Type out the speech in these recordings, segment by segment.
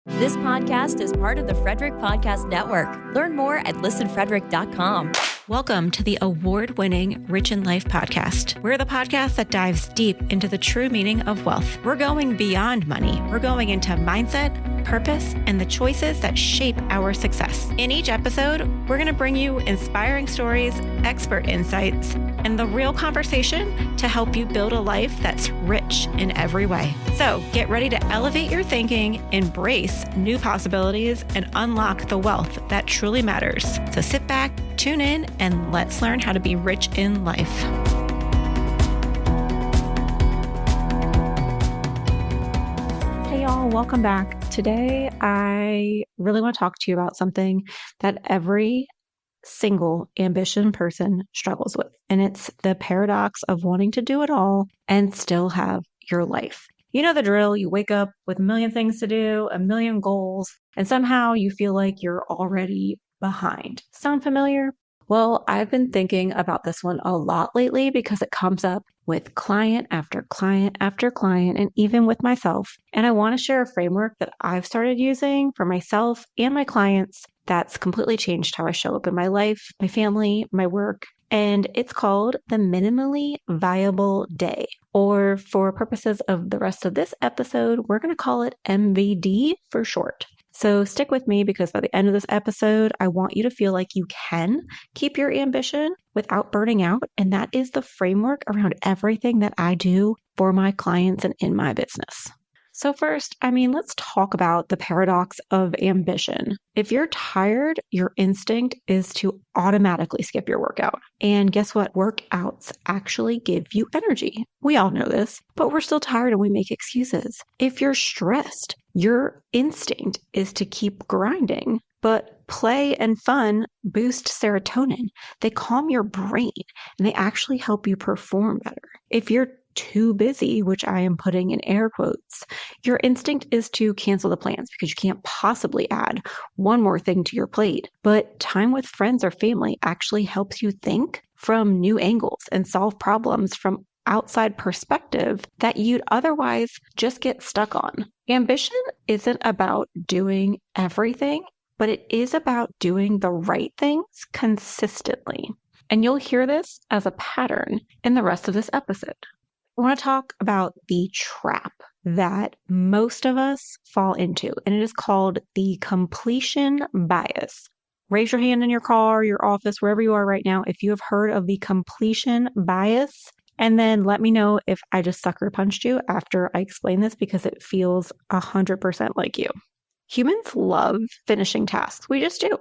This podcast is part of the Frederick Podcast Network. Learn more at listenfrederick.com. Welcome to the award-winning Rich in Life podcast. We're the podcast that dives deep into the true meaning of wealth. We're going beyond money. We're going into mindset, purpose, and the choices that shape our success. In each episode, we're going to bring you inspiring stories, expert insights, and the real conversation to help you build a life that's rich in every way. So get ready to elevate your thinking, embrace new possibilities, and unlock the wealth that truly matters. So sit back, tune in, and let's learn how to be rich in life. Hey y'all, welcome back. Today, I really want to talk to you about something that every single ambition person struggles with. And it's the paradox of wanting to do it all and still have your life. You know the drill. You wake up with a million things to do, a million goals, and somehow you feel like you're already behind. Sound familiar? Well, I've been thinking about this one a lot lately because it comes up with client after client after client, and even with myself. And I want to share a framework that I've started using for myself and my clients that's completely changed how I show up in my life, my family, my work. And it's called the Minimally Viable Day. Or for purposes of the rest of this episode, we're going to call it MVD for short. So stick with me because by the end of this episode, I want you to feel like you can keep your ambition without burning out. And that is the framework around everything that I do for my clients and in my business. So first, let's talk about the paradox of ambition. If you're tired, your instinct is to automatically skip your workout. And guess what? Workouts actually give you energy. We all know this, but we're still tired and we make excuses. If you're stressed, your instinct is to keep grinding. But play and fun boost serotonin. They calm your brain and they actually help you perform better. If you're too busy, which I am putting in air quotes, your instinct is to cancel the plans because you can't possibly add one more thing to your plate. But time with friends or family actually helps you think from new angles and solve problems from outside perspective that you'd otherwise just get stuck on. Ambition isn't about doing everything, but it is about doing the right things consistently. And you'll hear this as a pattern in the rest of this episode. I want to talk about the trap that most of us fall into, and it is called the completion bias. Raise your hand in your car, your office, wherever you are right now, if you have heard of the completion bias, and then let me know if I just sucker punched you after I explain this because it feels 100% like you. Humans love finishing tasks. We just do.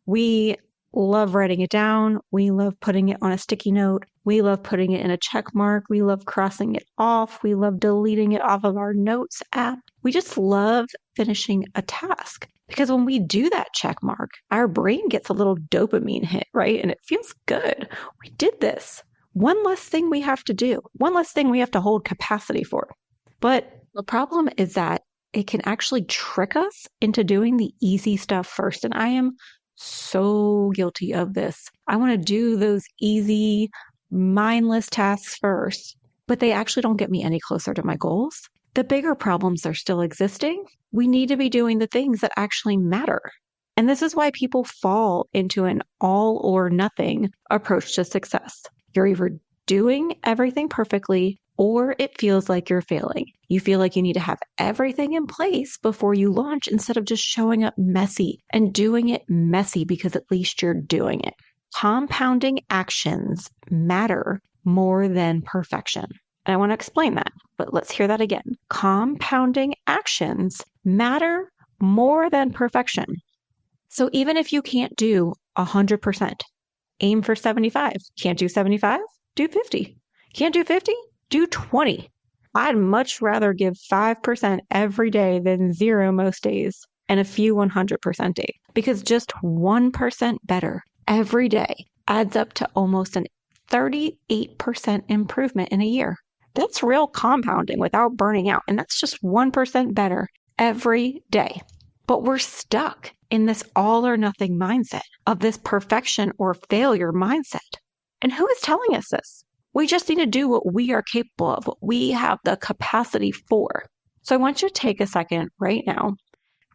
We love writing it down. We love putting it on a sticky note. We love putting it in a check mark. We love crossing it off. We love deleting it off of our notes app. We just love finishing a task because when we do that check mark, our brain gets a little dopamine hit, right? And it feels good. We did this. One less thing we have to do. One less thing we have to hold capacity for. But the problem is that it can actually trick us into doing the easy stuff first. And I am so guilty of this. I want to do those easy, mindless tasks first, but they actually don't get me any closer to my goals. The bigger problems are still existing. We need to be doing the things that actually matter. And this is why people fall into an all or nothing approach to success. You're either doing everything perfectly or it feels like you're failing. You feel like you need to have everything in place before you launch instead of just showing up messy and doing it messy because at least you're doing it. Compounding actions matter more than perfection. And I want to explain that, but let's hear that again. Compounding actions matter more than perfection. So even if you can't do 100%, aim for 75. Can't do 75? Do 50. Can't do 50? Do 20. I'd much rather give 5% every day than 0 most days and a few 100% days because just 1% better every day adds up to almost an 38% improvement in a year. That's real compounding without burning out. And that's just 1% better every day. But we're stuck in this all or nothing mindset of this perfection or failure mindset. And who is telling us this? We just need to do what we are capable of, what we have the capacity for. So I want you to take a second right now,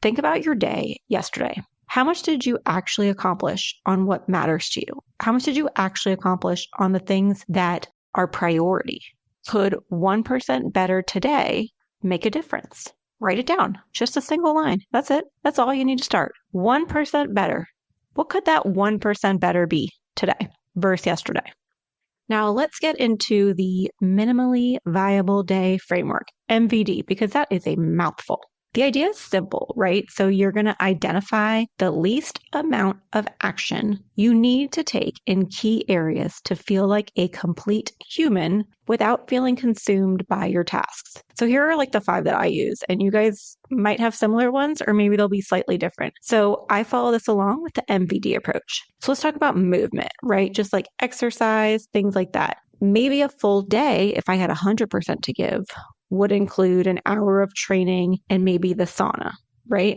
Think about your day yesterday. How much did you actually accomplish on what matters to you? How much did you actually accomplish on the things that are priority? Could 1% better today make a difference? Write it down. Just a single line. That's it. That's all you need to start. 1% better. What could that 1% better be today versus yesterday? Now let's get into the minimally viable day framework, MVD, because that is a mouthful. The idea is simple, right? So you're going to identify the least amount of action you need to take in key areas to feel like a complete human without feeling consumed by your tasks. So here are like the 5 that I use, and you guys might have similar ones, or maybe they'll be slightly different. So I follow this along with the MVD approach. So let's talk about movement, right? Just like exercise, things like that. Maybe a full day, if I had 100% to give, would include an hour of training and maybe the sauna, right?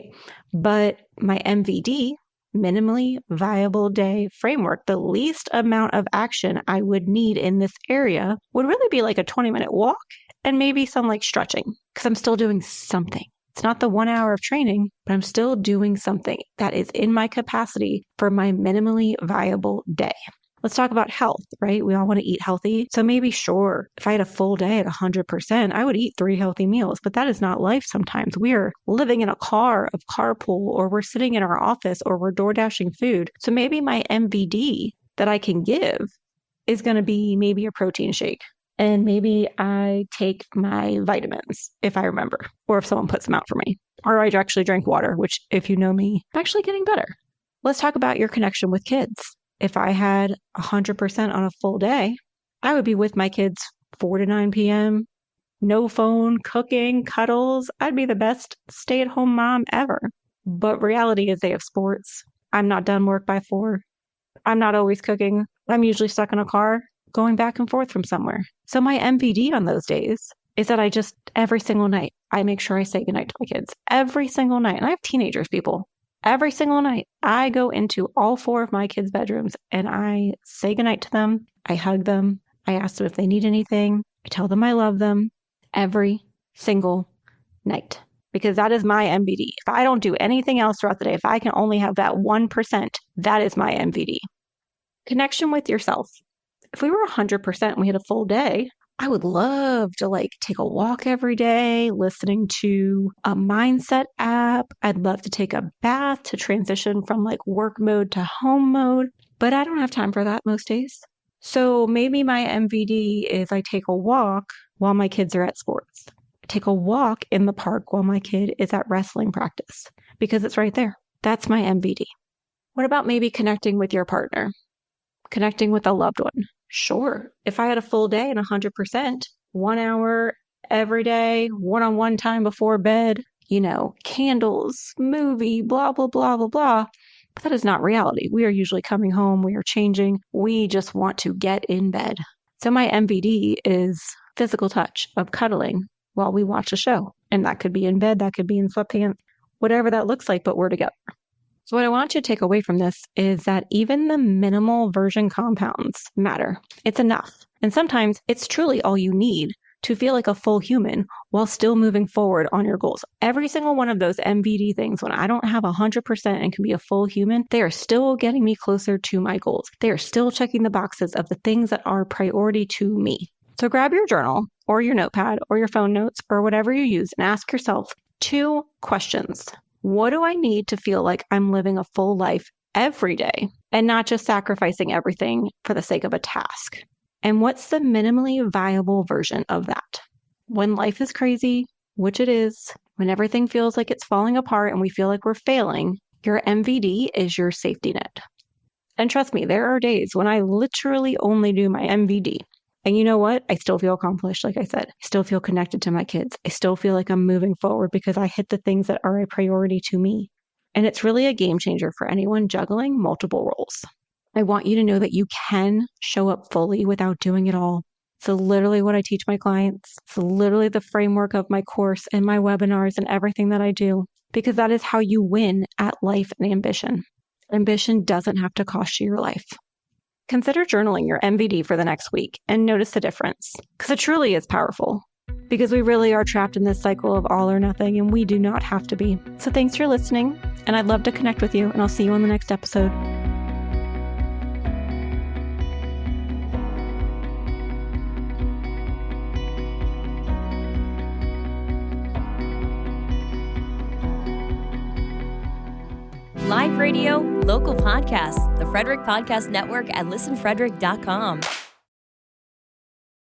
But my MVD, minimally viable day framework, the least amount of action I would need in this area would really be like a 20-minute walk and maybe some like stretching, because I'm still doing something. It's not the 1 hour of training, but I'm still doing something that is in my capacity for my minimally viable day. Let's talk about health, right? We all want to eat healthy. So maybe, sure, if I had a full day at 100%, I would eat 3 healthy meals, but that is not life sometimes. We are living in a car of carpool, or we're sitting in our office, or we're door dashing food. So maybe my MVD that I can give is going to be maybe a protein shake. And maybe I take my vitamins if I remember, or if someone puts them out for me, or I actually drink water, which if you know me, I'm actually getting better. Let's talk about your connection with kids. If I had 100% on a full day, I would be with my kids 4 to 9 p.m., no phone, cooking, cuddles. I'd be the best stay-at-home mom ever. But reality is they have sports. I'm not done work by 4. I'm not always cooking. I'm usually stuck in a car going back and forth from somewhere. So my MVD on those days is that every single night, I make sure I say goodnight to my kids. Every single night. And I have teenagers, people. Every single night, I go into all 4 of my kids' bedrooms and I say goodnight to them. I hug them. I ask them if they need anything. I tell them I love them every single night, because that is my MVD. If I don't do anything else throughout the day, if I can only have that 1%, that is my MVD. Connection with yourself. If we were 100% and we had a full day, I would love to take a walk every day, listening to a mindset app. I'd love to take a bath to transition from work mode to home mode, but I don't have time for that most days. So maybe my MVD is I take a walk while my kids are at sports. I take a walk in the park while my kid is at wrestling practice, because it's right there. That's my MVD. What about maybe connecting with your partner? Connecting with a loved one? Sure. If I had a full day and 100%, 1 hour every day, one-on-one time before bed, candles, movie, blah, blah, blah, blah, blah. But that is not reality. We are usually coming home. We are changing. We just want to get in bed. So my MVD is physical touch of cuddling while we watch a show. And that could be in bed. That could be in sweatpants, whatever that looks like, but we're together. So what I want you to take away from this is that even the minimal version compounds matter. It's enough. And sometimes it's truly all you need to feel like a full human while still moving forward on your goals. Every single one of those MVD things, when I don't have 100% and can be a full human, they are still getting me closer to my goals. They are still checking the boxes of the things that are priority to me. So grab your journal or your notepad or your phone notes or whatever you use and ask yourself 2 questions. What do I need to feel like I'm living a full life every day and not just sacrificing everything for the sake of a task? And what's the minimally viable version of that? When life is crazy, which it is, when everything feels like it's falling apart and we feel like we're failing, your MVD is your safety net. And trust me, there are days when I literally only do my MVD. And you know what? I still feel accomplished. Like I said, I still feel connected to my kids. I still feel like I'm moving forward because I hit the things that are a priority to me. And it's really a game changer for anyone juggling multiple roles. I want you to know that you can show up fully without doing it all. So literally what I teach my clients. It's literally the framework of my course and my webinars and everything that I do, because that is how you win at life and ambition. Ambition doesn't have to cost you your life. Consider journaling your MVD for the next week and notice the difference, because it truly is powerful. because we really are trapped in this cycle of all or nothing, and we do not have to be. So thanks for listening, and I'd love to connect with you, and I'll see you on the next episode. Live radio, local podcasts, the Frederick Podcast Network at listenfrederick.com.